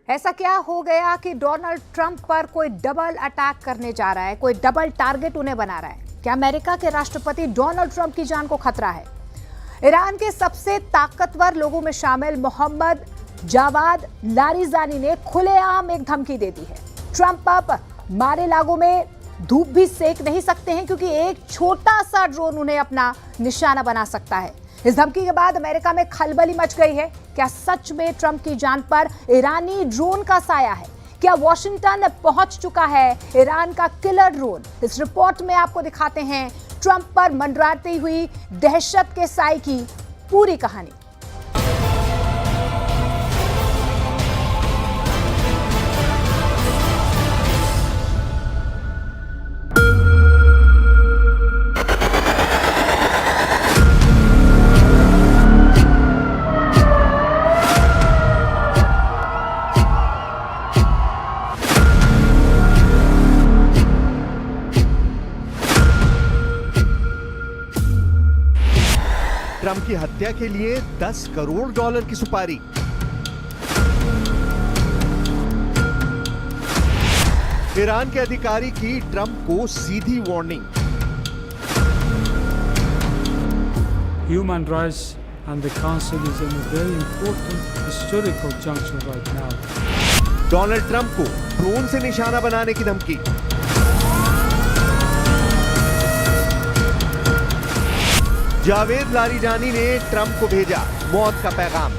ऐसा क्या हो गया कि डोनाल्ड ट्रंप पर कोई डबल अटैक करने जा रहा है, कोई डबल टारगेट उन्हें बना रहा है? क्या अमेरिका के राष्ट्रपति डोनाल्ड ट्रंप की जान को खतरा है? ईरान के सबसे ताकतवर लोगों में शामिल मोहम्मद जावाद लारिजानी ने खुलेआम एक धमकी दे दी है। ट्रंप अब मारे लागों में धूप भी सेक नहीं सकते हैं क्योंकि एक छोटा सा ड्रोन उन्हें अपना निशाना बना सकता है। इस धमकी के बाद अमेरिका में खलबली मच गई है। क्या सच में ट्रंप की जान पर ईरानी ड्रोन का साया है? क्या वॉशिंगटन पहुंच चुका है ईरान का किलर ड्रोन? इस रिपोर्ट में आपको दिखाते हैं ट्रंप पर मंडराती हुई दहशत के साए की पूरी कहानी। ट्रंप की हत्या के लिए $10 करोड़ की सुपारी। ईरान के अधिकारी की ट्रंप को सीधी warning. Human rights and the council is in a very important historical juncture right now. Donald Trump को ड्रोन से निशाना बनाने की धमकी। जावेद लारिजानी ने ट्रंप को भेजा मौत का पैगाम।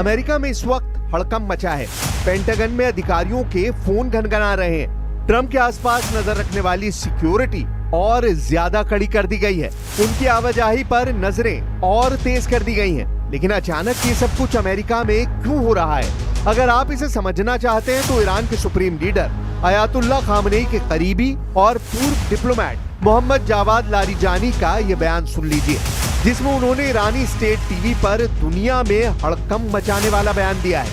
अमेरिका में इस वक्त हड़कंप मचा है। पेंटागन में अधिकारियों के फोन घनघना रहे हैं। ट्रंप के आसपास नजर रखने वाली सिक्योरिटी और ज्यादा कड़ी कर दी गई है। उनकी आवाजाही पर नजरें और तेज कर दी गई हैं। लेकिन अचानक ये सब कुछ अमेरिका में क्यों हो रहा है? अगर आप इसे समझना चाहते हैं तो ईरान के सुप्रीम लीडर अयातुल्ला खामनेई के करीबी और पूर्व डिप्लोमेट मोहम्मद जावाद लारिजानी का ये बयान सुन लीजिए, जिसमें उन्होंने ईरानी स्टेट टीवी पर दुनिया में हड़कंप मचाने वाला बयान दिया है।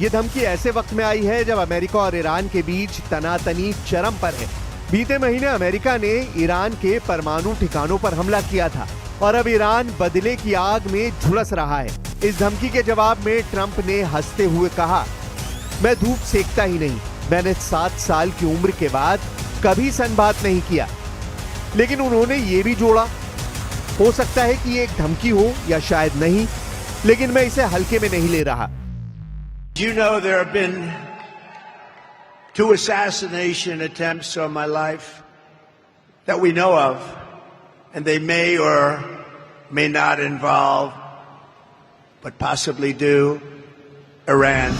ये धमकी ऐसे वक्त में आई है जब अमेरिका और ईरान के बीच तनातनी चरम पर है। बीते महीने अमेरिका ने ईरान के परमाणु ठिकानों पर हमला किया था और अब ईरान बदले की आग में झुलस रहा है। इस धमकी के जवाब में ट्रंप ने हंसते हुए कहा, मैं धूप सेकता ही नहीं, मैंने 7 साल की उम्र के बाद कभी सनबात नहीं किया। लेकिन उन्होंने ये भी जोड़ा, हो सकता है कि ये एक धमकी हो या शायद नहीं, लेकिन मैं इसे हल्के में नहीं ले रहा। You know, there have been 2 assassination attempts on my life that we know of, and they may or may not involve, but possibly do, Iran.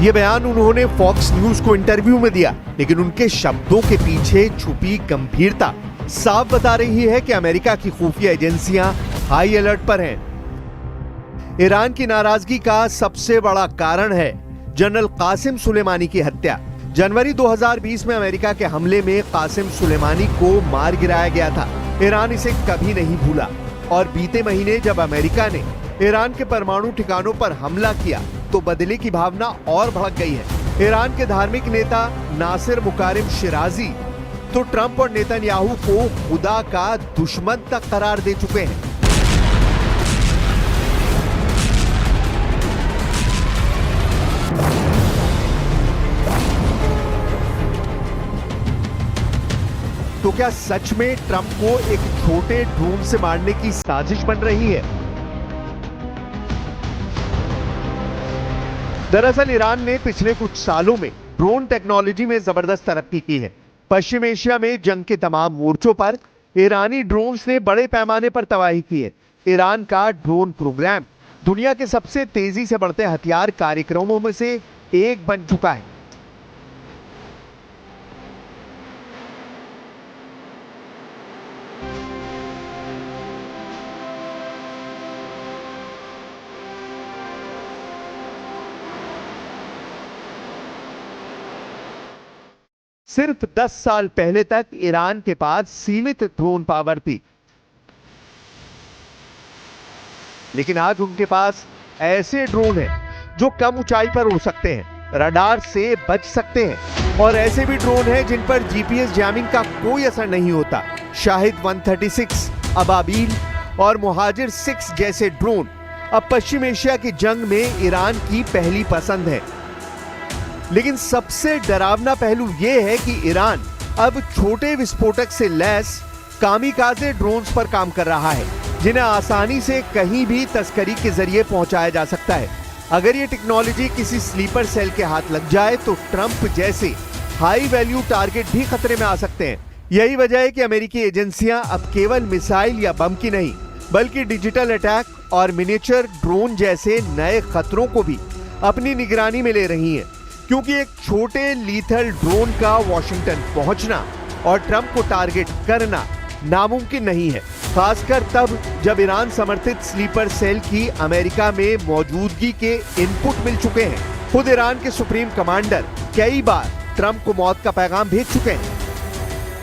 ये बयान उन्होंने फॉक्स न्यूज को इंटरव्यू में दिया, लेकिन उनके शब्दों के पीछे छुपी गंभीरता साफ बता रही है कि अमेरिका की खुफिया एजेंसियां हाई अलर्ट पर हैं। ईरान की नाराजगी का सबसे बड़ा कारण है जनरल कासिम सुलेमानी की हत्या। जनवरी 2020 में अमेरिका के हमले में कासिम सुलेमानी को मार गिराया गया था। ईरान इसे कभी नहीं भूला और बीते महीने जब अमेरिका ने ईरान के परमाणु ठिकानों पर हमला किया तो बदले की भावना और भड़क गई है। ईरान के धार्मिक नेता नासिर मुकारिम शिराजी तो ट्रंप और नेतन्याहू को खुदा का दुश्मन तक करार दे चुके हैं। तो क्या सच में ट्रंप को एक छोटे ड्रोन से मारने की साजिश बन रही है? दरअसल ईरान ने पिछले कुछ सालों में ड्रोन टेक्नोलॉजी में जबरदस्त तरक्की की है। पश्चिम एशिया में जंग के तमाम मोर्चों पर ईरानी ड्रोन्स ने बड़े पैमाने पर तबाही की है। ईरान का ड्रोन प्रोग्राम दुनिया के सबसे तेजी से बढ़ते हथियार कार्यक्रमों में से एक बन चुका है। सिर्फ 10 साल पहले तक ईरान के पास सीमित ड्रोन पावर थी, लेकिन आज उनके पास ऐसे ड्रोन हैं जो कम ऊंचाई पर उड़ सकते हैं, रडार से बच सकते हैं, और ऐसे भी ड्रोन हैं जिन पर जीपीएस जैमिंग का कोई असर नहीं होता। शाहिद 136, अबाबील और मुहाजिर 6 जैसे ड्रोन अब पश्चिम एशिया की जंग में ईरान की पहली पसंद है। लेकिन सबसे डरावना पहलू यह है कि ईरान अब छोटे विस्फोटक से लैस कामिकाज़े ड्रोन्स पर काम कर रहा है, जिन्हें आसानी से कहीं भी तस्करी के जरिए पहुंचाया जा सकता है। अगर ये टेक्नोलॉजी किसी स्लीपर सेल के हाथ लग जाए तो ट्रंप जैसे हाई वैल्यू टारगेट भी खतरे में आ सकते हैं। यही वजह है कि अमेरिकी एजेंसियां अब केवल मिसाइल या बम की नहीं, बल्कि डिजिटल अटैक और मिनिएचर ड्रोन जैसे नए खतरों को भी अपनी निगरानी में ले रही हैं, क्योंकि एक छोटे लीथल ड्रोन का वॉशिंगटन पहुंचना और ट्रंप को टारगेट करना नामुमकिन नहीं है, खासकर तब जब ईरान समर्थित स्लीपर सेल की अमेरिका में मौजूदगी के इनपुट मिल चुके हैं। खुद ईरान के सुप्रीम कमांडर कई बार ट्रंप को मौत का पैगाम भेज चुके हैं।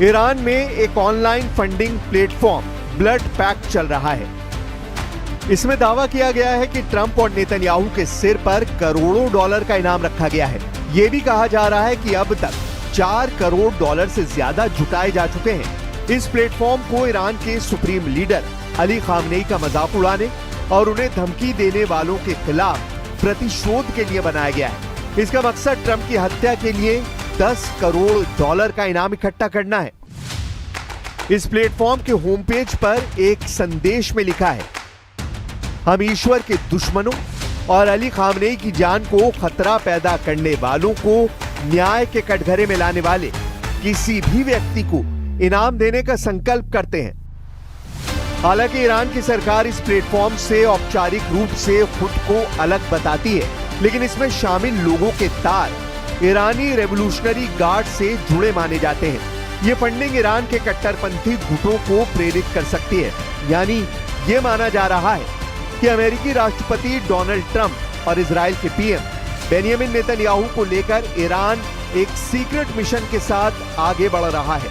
ईरान में एक online funding platform blood pact चल रहा है। इसमें दावा किया गया है कि ट्रंप और नेतन्याहू के सिर पर करोड़ों डॉलर का इनाम रखा गया है। यह भी कहा जा रहा है कि अब तक 4 करोड़ डॉलर से ज्यादा जुटाए जा चुके हैं। इस प्लेटफॉर्म को ईरान के सुप्रीम लीडर अली खामनेई का मजाक उड़ाने और उन्हें धमकी देने वालों के खिलाफ प्रतिशोध के लिए बनाया गया है। इसका मकसद ट्रंप की हत्या के लिए 10 करोड़ डॉलर का इनाम इकट्ठा करना है। इस प्लेटफॉर्म के होम पेज पर एक संदेश में लिखा है, हम ईश्वर के दुश्मनों और अली खामनेई की जान को खतरा पैदा करने वालों को न्याय के कटघरे में लाने वाले किसी भी व्यक्ति को इनाम देने का संकल्प करते हैं। हालांकि ईरान की सरकार इस प्लेटफॉर्म से औपचारिक रूप से खुद को अलग बताती है, लेकिन इसमें शामिल लोगों के तार ईरानी रेवोल्यूशनरी गार्ड से जुड़े माने जाते हैं। ये फंडिंग ईरान के कट्टरपंथी गुटों को प्रेरित कर सकती है। यानी ये माना जा रहा है कि अमेरिकी राष्ट्रपति डोनाल्ड ट्रंप और इजराइल के पीएम बेनियामिन नेतन्याहू को लेकर ईरान एक सीक्रेट मिशन के साथ आगे बढ़ रहा है।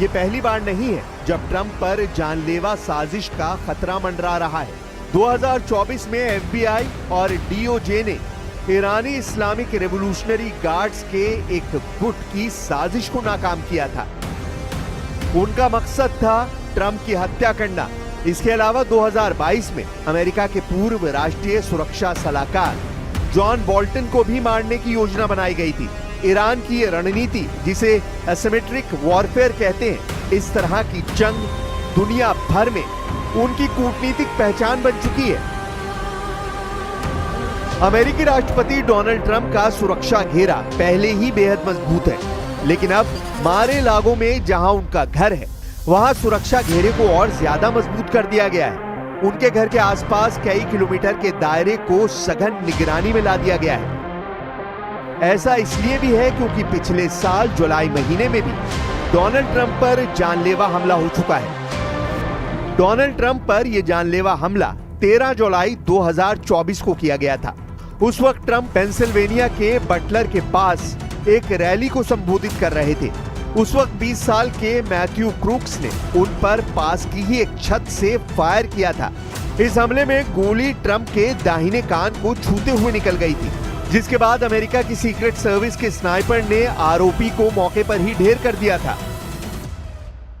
ये पहली बार नहीं है जब ट्रंप पर जानलेवा साजिश का खतरा मंडरा रहा है। 2024 में एफबीआई और डीओजे ने ईरानी इस्लामिक रेवोल्यूशनरी गार्ड्स के एक गुट की साजिश को नाकाम किया था। उनका मकसद था ट्रंप की हत्या करना। इसके अलावा 2022 में अमेरिका के पूर्व राष्ट्रीय सुरक्षा सलाहकार जॉन बोल्टन को भी मारने की योजना बनाई गई थी। ईरान की ये रणनीति, जिसे एसिमेट्रिक वॉरफेयर कहते हैं, इस तरह की जंग दुनिया भर में उनकी कूटनीतिक पहचान बन चुकी है। अमेरिकी राष्ट्रपति डोनाल्ड ट्रंप का सुरक्षा घेरा पहले ही बेहद मजबूत है, लेकिन अब मारे लागो में जहां उनका घर है, वहां सुरक्षा घेरे को और ज्यादा मजबूत कर दिया गया है। उनके घर के आसपास कई किलोमीटर के दायरे को सघन निगरानी में ला दिया गया है। ऐसा इसलिए भी है क्योंकि पिछले साल जुलाई महीने में भी डोनाल्ड ट्रंप पर जानलेवा हमला हो चुका है। डोनाल्ड ट्रंप पर यह जानलेवा हमला 13 जुलाई 2024 को किया गया था। उस वक्त ट्रंप पेंसिल्वेनिया के बटलर के पास एक रैली को संबोधित कर रहे थे। उस वक्त 20 साल के मैथ्यू क्रूक्स ने उन पर पास की ही एक छत से फायर किया था। इस हमले में गोली ट्रंप के दाहिने कान को छूते हुए निकल गई थी, जिसके बाद अमेरिका की सीक्रेट सर्विस के स्नाइपर ने आरोपी को मौके पर ही ढेर कर दिया था।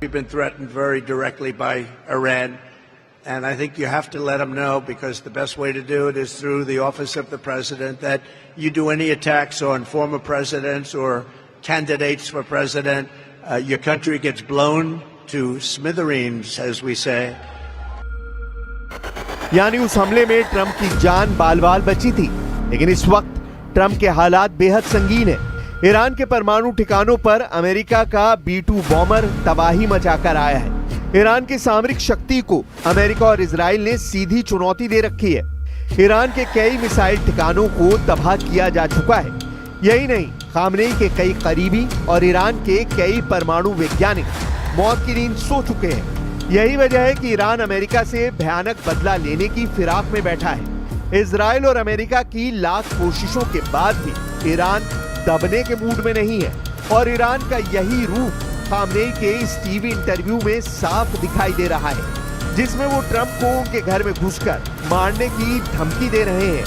We've been threatened very directly by Iran, and I think you have to let them know, because the best way to do it is through the office of the president, that you do any attacks on former presidents or candidates for president, your country gets blown to smithereens, as we say. यानी उस हमले में Trump की जान बाल बाल बची थी, लेकिन इस वक्त ट्रंप के हालात बेहद संगीन है। ईरान के परमाणु ठिकानों पर अमेरिका का B-2 बॉम्बर तबाही मचाकर आया है। ईरान की सामरिक शक्ति को अमेरिका और इजराइल ने सीधी चुनौती दे रखी है। ईरान के कई मिसाइल ठिकानों को तबाह किया जा चुका है। यही नहीं, खामनेई के कई करीबी और ईरान के कई परमाणु वैज्ञानिक मौत की नींद सो चुके हैं। यही वजह है कि ईरान अमेरिका से भयानक बदला लेने की फिराक में बैठा है। इजराइल और अमेरिका की लाख कोशिशों के बाद भी ईरान दबने के मूड में नहीं है, और ईरान का यही रूप खामनेई के इस टीवी इंटरव्यू में साफ दिखाई दे रहा है, जिसमें वो ट्रंप को उनके घर में घुसकर मारने की धमकी दे रहे हैं।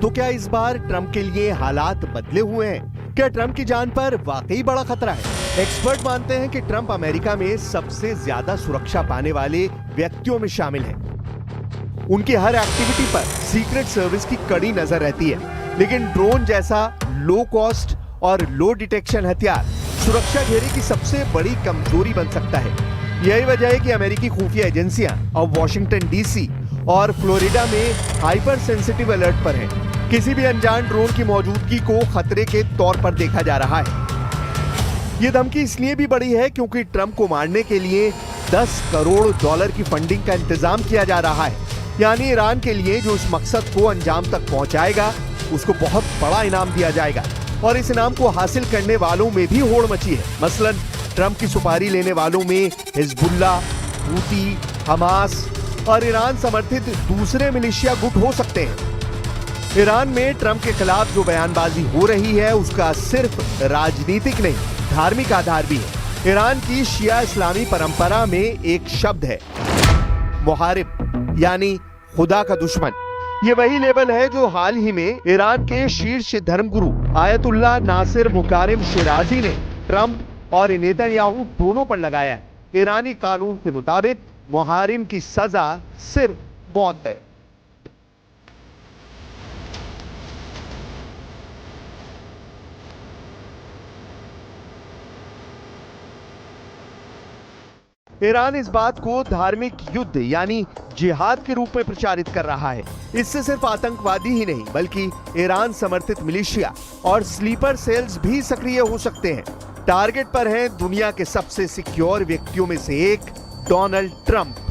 तो क्या इस बार ट्रंप के लिए हालात बदले हुए हैं? क्या ट्रंप की जान पर वाकई बड़ा खतरा है? एक्सपर्ट मानते हैं कि ट्रंप अमेरिका में सबसे ज्यादा सुरक्षा पाने वाले व्यक्तियों में शामिल हैं। उनकी हर एक्टिविटी पर सीक्रेट सर्विस की कड़ी नजर रहती है, लेकिन ड्रोन जैसा लो कॉस्ट और लो डिटेक्शन हथियार सुरक्षा घेरे की सबसे बड़ी कमजोरी बन सकता है। यही वजह है कि अमेरिकी खुफिया एजेंसियां अब वॉशिंगटन DC और फ्लोरिडा में हाइपर सेंसिटिव अलर्ट पर हैं। किसी भी अनजान ड्रोन की मौजूदगी को खतरे के तौर पर देखा जा रहा है। ये धमकी इसलिए भी बड़ी है क्योंकि ट्रंप को मारने के लिए $10 करोड़ की फंडिंग का इंतजाम किया जा रहा है। यानी ईरान के लिए जो इस मकसद को अंजाम तक पहुंचाएगा, उसको बहुत बड़ा इनाम दिया जाएगा, और इस इनाम को हासिल करने वालों में भी होड़ मची है। मसलन ट्रंप की सुपारी लेने वालों में हिजबुल्लाह, हूती, हमास और ईरान समर्थित दूसरे मिलिशिया गुट हो सकते हैं। ईरान में ट्रंप के खिलाफ जो बयानबाजी हो रही है, उसका सिर्फ राजनीतिक नहीं, धार्मिक आधार भी है। ईरान की शिया इस्लामी परंपरा में एक शब्द है, मुहारिब, यानी खुदा का दुश्मन। ये वही लेबल है जो हाल ही में ईरान के शीर्ष धर्मगुरु आयतुल्लाह नासिर मुकारिम शिराजी ने ट्रंप और नेतन्याहू दोनों पर लगाया है। ईरानी कानून के मुताबिक मुहारिम की सजा सिर्फ मौत है। ईरान इस बात को धार्मिक युद्ध यानी जिहाद के रूप में प्रचारित कर रहा है। इससे सिर्फ आतंकवादी ही नहीं, बल्कि ईरान समर्थित मिलिशिया और स्लीपर सेल्स भी सक्रिय हो सकते हैं। टारगेट पर हैं दुनिया के सबसे सिक्योर व्यक्तियों में से एक डोनाल्ड ट्रंप।